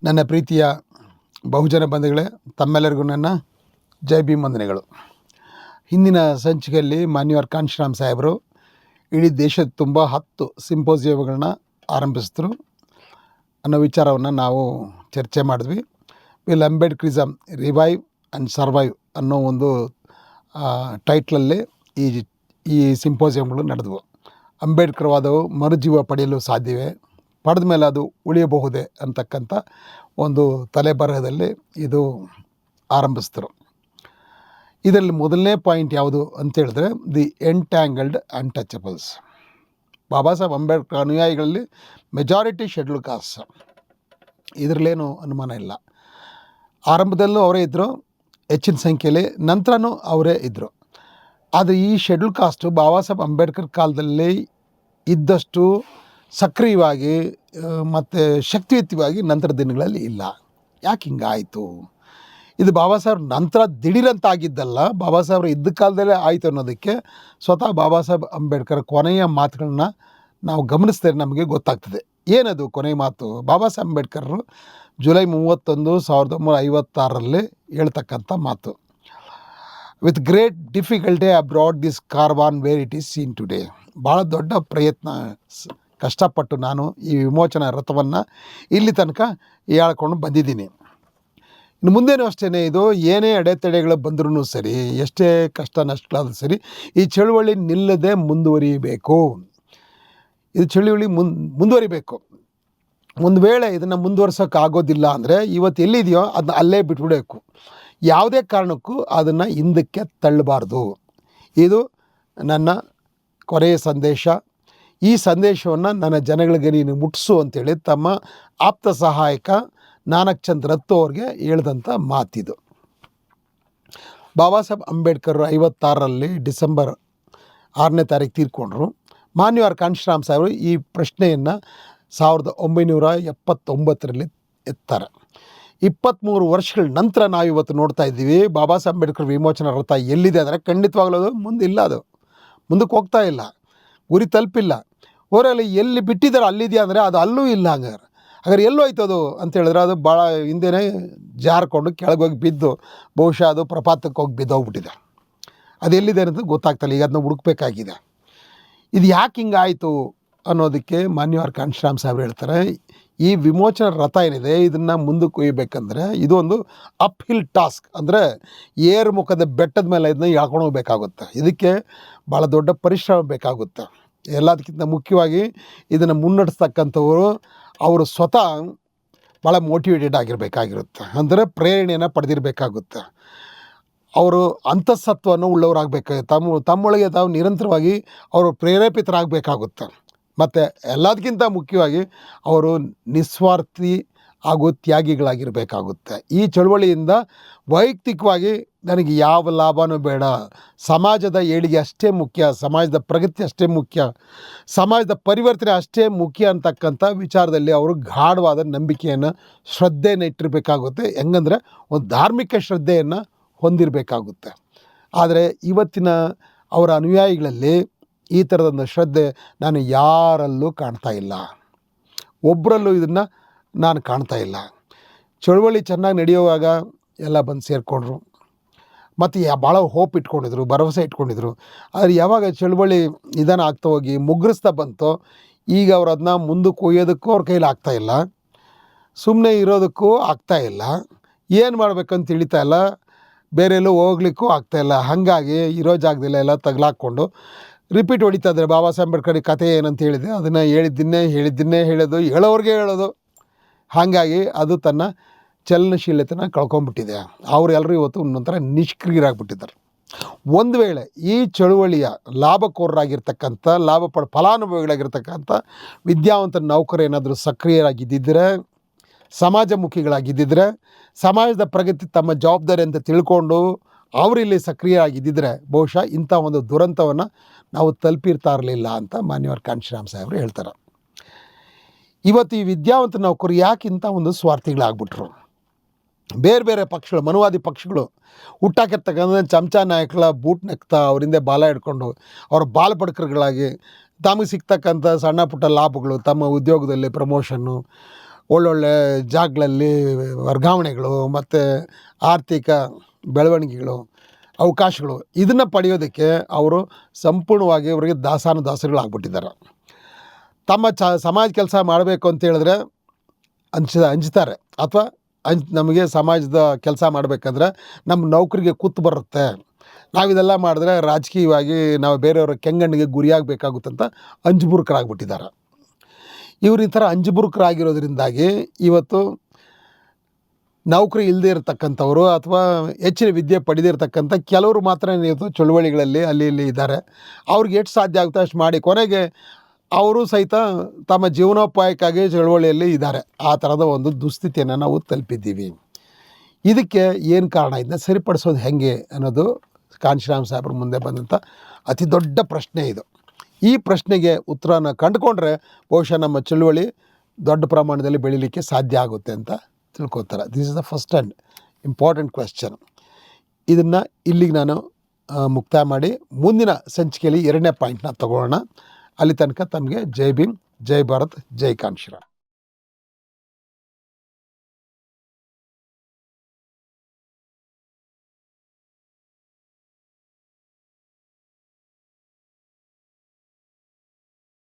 ನನ್ನ ಪ್ರೀತಿಯ ಬಹುಜನ ಬಂಧುಗಳೇ, ತಮ್ಮೆಲ್ಲರಿಗೂ ನನ್ನ ಜೈ ಭೀಮ್ ವಂದನೆಗಳು. ಹಿಂದಿನ ಸಂಚಿಕೆಯಲ್ಲಿ ಮಾನ್ಯವರು ಕಾಂಶಿರಾಮ್ ಸಾಹೇಬರು ಇಡೀ ದೇಶದ ತುಂಬ 10 ಸಿಂಪೋಸಿಯಮ್ಗಳನ್ನ ಆರಂಭಿಸಿದ್ರು ಅನ್ನೋ ವಿಚಾರವನ್ನು ನಾವು ಚರ್ಚೆ ಮಾಡಿದ್ವಿ. ವಿಲ್ ಅಂಬೇಡ್ಕರಿಸಮ್ ರಿವೈವ್ ಆ್ಯಂಡ್ ಸರ್ವೈವ್ ಅನ್ನೋ ಒಂದು ಟೈಟ್ಲಲ್ಲಿ ಈ ಸಿಂಪೋಸಿಯಮ್ಗಳು ನಡೆದವು. ಅಂಬೇಡ್ಕರ್ವಾದವು ಮರುಜೀವ ಪಡೆಯಲು ಸಾಧ್ಯವೇ, ಪಡೆದ ಮೇಲೆ ಅದು ಉಳಿಯಬಹುದೇ ಅಂತಕ್ಕಂಥ ಒಂದು ತಲೆಬರಹದಲ್ಲಿ ಇದು ಆರಂಭಿಸಿದ್ರು. ಇದರಲ್ಲಿ ಮೊದಲನೇ ಪಾಯಿಂಟ್ ಯಾವುದು ಅಂತೇಳಿದ್ರೆ the entangled untouchables. Baba Saheb Ambedkar ಅನುಯಾಯಿಗಳಲ್ಲಿ ಮೆಜಾರಿಟಿ ಶೆಡ್ಯೂಲ್ ಕಾಸ್ಟ್, ಇದರಲ್ಲೇನು ಅನುಮಾನ ಇಲ್ಲ. ಆರಂಭದಲ್ಲೂ ಅವರೇ ಇದ್ದರು, ಹೆಚ್ಚಿನ ಸಂಖ್ಯೆಯಲ್ಲಿ ನಂತರನೂ ಅವರೇ ಇದ್ದರು. ಆದರೆ ಈ ಶೆಡ್ಯೂಲ್ ಕಾಸ್ಟು ಬಾಬಾ ಸಾಹೇಬ್ ಅಂಬೇಡ್ಕರ್ ಕಾಲದಲ್ಲಿ ಇದ್ದಷ್ಟು ಸಕ್ರಿಯವಾಗಿ ಮತ್ತು ಶಕ್ತಿಯುತವಾಗಿ ನಂತರ ದಿನಗಳಲ್ಲಿ ಇಲ್ಲ. ಯಾಕೆ ಹಿಂಗಾಯಿತು? ಇದು ಬಾಬಾ ಸಾಹೇಬ್ ನಂತರ ದಿಢೀರಂತಾಗಿದ್ದಲ್ಲ, ಬಾಬಾ ಸಾಹೇಬ್ರು ಇದ್ದ ಕಾಲದಲ್ಲೇ ಆಯಿತು ಅನ್ನೋದಕ್ಕೆ ಸ್ವತಃ ಬಾಬಾ ಸಾಹೇಬ್ ಅಂಬೇಡ್ಕರ್ ಕೊನೆಯ ಮಾತುಗಳನ್ನ ನಾವು ಗಮನಿಸಿದ್ರೆ ನಮಗೆ ಗೊತ್ತಾಗ್ತದೆ. ಏನದು ಕೊನೆಯ ಮಾತು? ಬಾಬಾ ಸಾಹೇಬ್ ಅಂಬೇಡ್ಕರ್ ಜುಲೈ 31, 1956 ಹೇಳ್ತಕ್ಕಂಥ ಮಾತು. With great difficulty I brought this caravan where it is seen today. ಭಾಳ ದೊಡ್ಡ ಪ್ರಯತ್ನ, ಕಷ್ಟಪಟ್ಟು ನಾನು ಈ ವಿಮೋಚನಾ ರಥವನ್ನು ಇಲ್ಲಿ ತನಕ ಹೇಳ್ಕೊಂಡು ಬಂದಿದ್ದೀನಿ. ಇನ್ನು ಮುಂದೇನೂ ಅಷ್ಟೇ, ಇದು ಏನೇ ಅಡೆತಡೆಗಳು ಬಂದ್ರೂ ಸರಿ, ಎಷ್ಟೇ ಕಷ್ಟ ನಷ್ಟಗಳಾದರೂ ಸರಿ, ಈ ಚಳುವಳಿ ನಿಲ್ಲದೆ ಮುಂದುವರಿಯಬೇಕು. ಇದು ಚಳುವಳಿ ಮುಂದುವರಿಬೇಕು. ಒಂದು ವೇಳೆ ಇದನ್ನು ಮುಂದುವರ್ಸೋಕೆ ಆಗೋದಿಲ್ಲ ಅಂದರೆ ಇವತ್ತು ಎಲ್ಲಿದೆಯೋ ಅದನ್ನ ಅಲ್ಲೇ ಬಿಟ್ಬಿಡಬೇಕು. ಯಾವುದೇ ಕಾರಣಕ್ಕೂ ಅದನ್ನು ಹಿಂದಕ್ಕೆ ತಳ್ಳಬಾರ್ದು. ಇದು ನನ್ನ ಕೊನೆಯ ಸಂದೇಶ. ಈ ಸಂದೇಶವನ್ನು ನನ್ನ ಜನಗಳಿಗೆ ನೀನು ಮುಟ್ಟಿಸು ಅಂತೇಳಿ ತಮ್ಮ ಆಪ್ತ ಸಹಾಯಕ ನಾನಕ್ ಚಂದ್ ರತ್ತು ಅವ್ರಿಗೆ ಹೇಳಿದಂಥ ಮಾತಿದು. ಬಾಬಾ ಸಾಹೇಬ್ ಅಂಬೇಡ್ಕರ್ 56ರಲ್ಲಿ ಡಿಸೆಂಬರ್ 6ನೇ ತಾರೀಕು ತೀರ್ಕೊಂಡ್ರು. ಮಾನ್ಯವರು ಕಾಂಶಿರಾಮ್ ಸಾಹೇಬರು ಈ ಪ್ರಶ್ನೆಯನ್ನು 1979ರಲ್ಲಿ ಎತ್ತಾರೆ. 23 ವರ್ಷಗಳ ನಂತರ ನಾವು ಇವತ್ತು ನೋಡ್ತಾ ಇದ್ದೀವಿ ಬಾಬಾ ಸಾಹೇಬ್ ಅಂಬೇಡ್ಕರ್ ವಿಮೋಚನಾ ರಥ ಎಲ್ಲಿದೆ ಅಂದರೆ ಖಂಡಿತವಾಗ್ಲೂ ಅದು ಮುಂದಿಲ್ಲ, ಅದು ಮುಂದಕ್ಕೆ ಹೋಗ್ತಾ ಇಲ್ಲ, ಗುರಿ ತಲುಪಿಲ್ಲ. ಅವರಲ್ಲಿ ಎಲ್ಲಿ ಬಿಟ್ಟಿದ್ದಾರೆ ಅಲ್ಲಿದೆಯಾ ಅಂದರೆ ಅದು ಅಲ್ಲೂ ಇಲ್ಲ. ಹಾಗಾದ್ರೆ ಎಲ್ಲೂ ಆಯ್ತು ಅದು ಅಂತ ಹೇಳಿದ್ರೆ ಅದು ಭಾಳ ಹಿಂದೆಯೇ ಜಾರ್ಕೊಂಡು ಕೆಳಗೋಗಿ ಬಿದ್ದು ಬಹುಶಃ ಅದು ಪ್ರಪಾತಕ್ಕೆ ಹೋಗಿ ಬಿದ್ದೋಗ್ಬಿಟ್ಟಿದೆ. ಅದು ಎಲ್ಲಿದೆ ಅನ್ನೋದು ಗೊತ್ತಾಗ್ತಾಯಿಲ್ಲ. ಈಗ ಅದನ್ನ ಹುಡುಕ್ಬೇಕಾಗಿದೆ. ಇದು ಯಾಕೆ ಹಿಂಗಾಯಿತು ಅನ್ನೋದಕ್ಕೆ ಮಾನ್ಯವರು ಕಾಂಶಿರಾಮ್ ಸಾಹೇಬ್ರು ಹೇಳ್ತಾರೆ, ಈ ವಿಮೋಚನಾ ರಥ ಏನಿದೆ ಇದನ್ನು ಮುಂದಕ್ಕೆ ಒಯ್ಯಬೇಕಂದ್ರೆ ಇದು ಒಂದು ಅಪ್ ಹಿಲ್ ಟಾಸ್ಕ್, ಅಂದರೆ ಏರುಮುಖದ ಬೆಟ್ಟದ ಮೇಲೆ ಇದನ್ನ ಎಳ್ಕೊಂಡು ಹೋಗ್ಬೇಕಾಗುತ್ತೆ. ಇದಕ್ಕೆ ಭಾಳ ದೊಡ್ಡ ಪರಿಶ್ರಮ ಬೇಕಾಗುತ್ತೆ. ಎಲ್ಲದಕ್ಕಿಂತ ಮುಖ್ಯವಾಗಿ ಇದನ್ನು ಮುನ್ನಡೆಸ್ತಕ್ಕಂಥವರು ಅವರು ಸ್ವತಃ ಭಾಳ ಮೋಟಿವೇಟೆಡ್ ಆಗಿರಬೇಕಾಗಿರುತ್ತೆ, ಅಂದರೆ ಪ್ರೇರಣೆಯನ್ನು ಪಡೆದಿರಬೇಕಾಗುತ್ತೆ. ಅವರು ಅಂತಃಸತ್ವವನ್ನು ಉಳ್ಳವರಾಗಬೇಕಾಗುತ್ತೆ. ತಮ್ಮೊಳಗೆ ತಾವು ನಿರಂತರವಾಗಿ ಅವರು ಪ್ರೇರೇಪಿತರಾಗಬೇಕಾಗುತ್ತೆ. ಮತ್ತು ಎಲ್ಲದಕ್ಕಿಂತ ಮುಖ್ಯವಾಗಿ ಅವರು ನಿಸ್ವಾರ್ಥಿ ಹಾಗೂ ತ್ಯಾಗಿಗಳಾಗಿರಬೇಕಾಗುತ್ತೆ. ಈ ಚಳುವಳಿಯಿಂದ ವೈಯಕ್ತಿಕವಾಗಿ ನನಗೆ ಯಾವ ಲಾಭವೂ ಬೇಡ, ಸಮಾಜದ ಏಳಿಗೆ ಅಷ್ಟೇ ಮುಖ್ಯ, ಸಮಾಜದ ಪ್ರಗತಿ ಅಷ್ಟೇ ಮುಖ್ಯ, ಸಮಾಜದ ಪರಿವರ್ತನೆ ಅಷ್ಟೇ ಮುಖ್ಯ ಅಂತಕ್ಕಂಥ ವಿಚಾರದಲ್ಲಿ ಅವರು ಗಾಢವಾದ ನಂಬಿಕೆಯನ್ನು, ಶ್ರದ್ಧೆಯನ್ನು ಇಟ್ಟಿರಬೇಕಾಗುತ್ತೆ. ಹೆಂಗಂದರೆ ಒಂದು ಧಾರ್ಮಿಕ ಶ್ರದ್ಧೆಯನ್ನು ಹೊಂದಿರಬೇಕಾಗುತ್ತೆ. ಆದರೆ ಇವತ್ತಿನ ಅವರ ಅನುಯಾಯಿಗಳಲ್ಲಿ ಈ ಥರದೊಂದು ಶ್ರದ್ಧೆ ನಾನು ಯಾರಲ್ಲೂ ಕಾಣ್ತಾ ಇಲ್ಲ, ಒಬ್ಬರಲ್ಲೂ ಇದನ್ನು ನಾನು ಕಾಣ್ತಾ ಇಲ್ಲ. ಚಳುವಳಿ ಚೆನ್ನಾಗಿ ನಡೆಯುವಾಗ ಎಲ್ಲ ಬಂದು ಸೇರಿಕೊಂಡ್ರು, ಮತ್ತು ಭಾಳ ಹೋಪ್ ಇಟ್ಕೊಂಡಿದ್ರು, ಭರವಸೆ ಇಟ್ಕೊಂಡಿದ್ರು. ಆದರೆ ಯಾವಾಗ ಚಳುವಳಿ ನಿಧಾನ ಆಗ್ತಾ ಹೋಗಿ ಮುಗ್ರಿಸ್ತಾ ಬಂತೋ, ಈಗ ಅವ್ರು ಅದನ್ನ ಮುಂದಕ್ಕೆ ಒಯ್ಯೋದಕ್ಕೂ ಅವ್ರ ಕೈಲಿ ಆಗ್ತಾಯಿಲ್ಲ, ಸುಮ್ಮನೆ ಇರೋದಕ್ಕೂ ಆಗ್ತಾಯಿಲ್ಲ, ಏನು ಮಾಡಬೇಕಂತ ತಿಳಿತಾ ಇಲ್ಲ, ಬೇರೆ ಎಲ್ಲೂ ಹೋಗ್ಲಿಕ್ಕೂ ಆಗ್ತಾಯಿಲ್ಲ. ಹಾಗಾಗಿ ಇರೋ ಜಾಗದಲ್ಲ ಎಲ್ಲ ತಗಲಾಕ್ಕೊಂಡು ರಿಪೀಟ್ ಹೊಡಿತಾ ಇದ್ದಾರೆ. ಬಾಬಾ ಸಾಹೇಬ್ ಅಂಬೇಡ್ಕರ್ ಕಥೆ ಏನಂತ ಹೇಳಿದೆ ಅದನ್ನು ಹೇಳಿದ್ದನ್ನೇ ಹೇಳೋದು, ಹೇಳೋವ್ರಿಗೆ ಹೇಳೋದು. ಹಾಗಾಗಿ ಅದು ತನ್ನ ಚಲನಶೀಲತೆನ ಕಳ್ಕೊಂಬಿಟ್ಟಿದೆ. ಅವರೆಲ್ಲರೂ ಇವತ್ತು ಒಂದೊಂಥರ ನಿಷ್ಕ್ರಿಯರಾಗ್ಬಿಟ್ಟಿದ್ದಾರೆ. ಒಂದು ವೇಳೆ ಈ ಚಳುವಳಿಯ ಲಾಭಕೋರರಾಗಿರ್ತಕ್ಕಂಥ ಫಲಾನುಭವಿಗಳಾಗಿರ್ತಕ್ಕಂಥ ವಿದ್ಯಾವಂತ ನೌಕರು ಏನಾದರೂ ಸಕ್ರಿಯರಾಗಿದ್ದಿದ್ದರೆ, ಸಮಾಜಮುಖಿಗಳಾಗಿದ್ದಿದ್ರೆ, ಸಮಾಜದ ಪ್ರಗತಿ ತಮ್ಮ ಜವಾಬ್ದಾರಿ ಅಂತ ತಿಳ್ಕೊಂಡು ಅವರಿಲ್ಲಿ ಸಕ್ರಿಯರಾಗಿದ್ದಿದ್ರೆ ಬಹುಶಃ ಇಂಥ ಒಂದು ದುರಂತವನ್ನು ನಾವು ತಲುಪಿರ್ತಾ ಇರಲಿಲ್ಲ ಅಂತ ಮಾನ್ಯವರು ಕಾಂಶಿರಾಮ್ ಸಾಹೇಬರು ಹೇಳ್ತಾರೆ. ಇವತ್ತು ಈ ವಿದ್ಯಾವಂತ ನೌಕರು ಯಾಕೆ ಇಂಥ ಒಂದು ಸ್ವಾರ್ಥಿಗಳಾಗ್ಬಿಟ್ರು? ಬೇರೆ ಬೇರೆ ಪಕ್ಷಗಳು, ಮನುವಾದಿ ಪಕ್ಷಗಳು ಹುಟ್ಟಾಕಿರ್ತಕ್ಕಂಥ ಚಮಚ ನಾಯಕರ ಬೂಟ್ ನೆಕ್ತಾ ಅವರಿಂದ ಬಾಲ ಹಿಡ್ಕೊಂಡು ಅವ್ರ ಬಾಲಪಡ್ಕರುಗಳಾಗಿ ತಮಗೆ ಸಿಗ್ತಕ್ಕಂಥ ಸಣ್ಣ ಪುಟ್ಟ ಲಾಭಗಳು, ತಮ್ಮ ಉದ್ಯೋಗದಲ್ಲಿ ಪ್ರಮೋಷನ್ನು, ಒಳ್ಳೊಳ್ಳೆ ಜಾಗಗಳಲ್ಲಿ ವರ್ಗಾವಣೆಗಳು ಮತ್ತು ಆರ್ಥಿಕ ಬೆಳವಣಿಗೆಗಳು, ಅವಕಾಶಗಳು ಇದನ್ನು ಪಡೆಯೋದಕ್ಕೆ ಅವರು ಸಂಪೂರ್ಣವಾಗಿ ಅವರಿಗೆ ದಾಸಾನುದಾಸರುಗಳಾಗ್ಬಿಟ್ಟಿದ್ದಾರೆ. ತಮ್ಮ ಸಮಾಜ ಕೆಲಸ ಮಾಡಬೇಕು ಅಂತ ಹೇಳಿದ್ರೆ ಅಂಜ್ತಾರೆ, ಅಥವಾ ನಮಗೆ ಸಮಾಜದ ಕೆಲಸ ಮಾಡಬೇಕಂದ್ರೆ ನಮ್ಮ ನೌಕರಿಗೆ ಕೂತು ಬರುತ್ತೆ, ನಾವಿದೆಲ್ಲ ಮಾಡಿದ್ರೆ ರಾಜಕೀಯವಾಗಿ ನಾವು ಬೇರೆಯವರ ಕೆಂಗಣ್ಣಿಗೆ ಗುರಿಯಾಗಬೇಕಾಗುತ್ತಂತ ಅಂಜುಬುರುಕರಾಗ್ಬಿಟ್ಟಿದ್ದಾರೆ. ಇವರು ಈ ಥರ ಅಂಜುಬುರುಕರಾಗಿರೋದ್ರಿಂದಾಗಿ ಇವತ್ತು ನೌಕರಿ ಇಲ್ಲದೆ ಇರತಕ್ಕಂಥವ್ರು ಅಥವಾ ಹೆಚ್ಚಿನ ವಿದ್ಯೆ ಪಡೆದೇ ಇರತಕ್ಕಂಥ ಕೆಲವರು ಮಾತ್ರ ಇವತ್ತು ಚಳುವಳಿಗಳಲ್ಲಿ ಅಲ್ಲಿ ಇಲ್ಲಿ ಇದ್ದಾರೆ. ಅವ್ರಿಗೆ ಎಷ್ಟು ಸಾಧ್ಯ ಆಗುತ್ತೋ ಅಷ್ಟು ಮಾಡಿ ಕೊನೆಗೆ ಅವರು ಸಹಿತ ತಮ್ಮ ಜೀವನೋಪಾಯಕ್ಕಾಗಿ ಚಳುವಳಿಯಲ್ಲಿ ಇದ್ದಾರೆ. ಆ ಥರದ ಒಂದು ದುಸ್ಥಿತಿಯನ್ನು ನಾವು ತಲುಪಿದ್ದೀವಿ. ಇದಕ್ಕೆ ಏನು ಕಾರಣ, ಇದನ್ನ ಸರಿಪಡಿಸೋದು ಹೇಗೆ ಅನ್ನೋದು ಕಾಂಶಿರಾಮ್ ಸಾಹೇಬ್ರ ಮುಂದೆ ಬಂದಂಥ ಅತಿ ದೊಡ್ಡ ಪ್ರಶ್ನೆ ಇದು. ಈ ಪ್ರಶ್ನೆಗೆ ಉತ್ತರನ ಕಂಡುಕೊಂಡ್ರೆ ಬಹುಶಃ ನಮ್ಮ ಚಳುವಳಿ ದೊಡ್ಡ ಪ್ರಮಾಣದಲ್ಲಿ ಬೆಳೀಲಿಕ್ಕೆ ಸಾಧ್ಯ ಆಗುತ್ತೆ ಅಂತ ತಿಳ್ಕೊತಾರೆ. This is the first and important question. ಇದನ್ನು ಇಲ್ಲಿಗೆ ನಾನು ಮುಕ್ತಾಯ ಮಾಡಿ ಮುಂದಿನ ಸಂಚಿಕೆಯಲ್ಲಿ 2ನೇ ಪಾಯಿಂಟ್ನ ತಗೊಳ್ಳೋಣ. ಅಲ್ಲಿ ತನಕ ತಮಗೆ ಜೈ ಭೀಮ್, ಜೈ ಭಾರತ್, ಜೈ ಕಾಂಶಿರಾಮ್.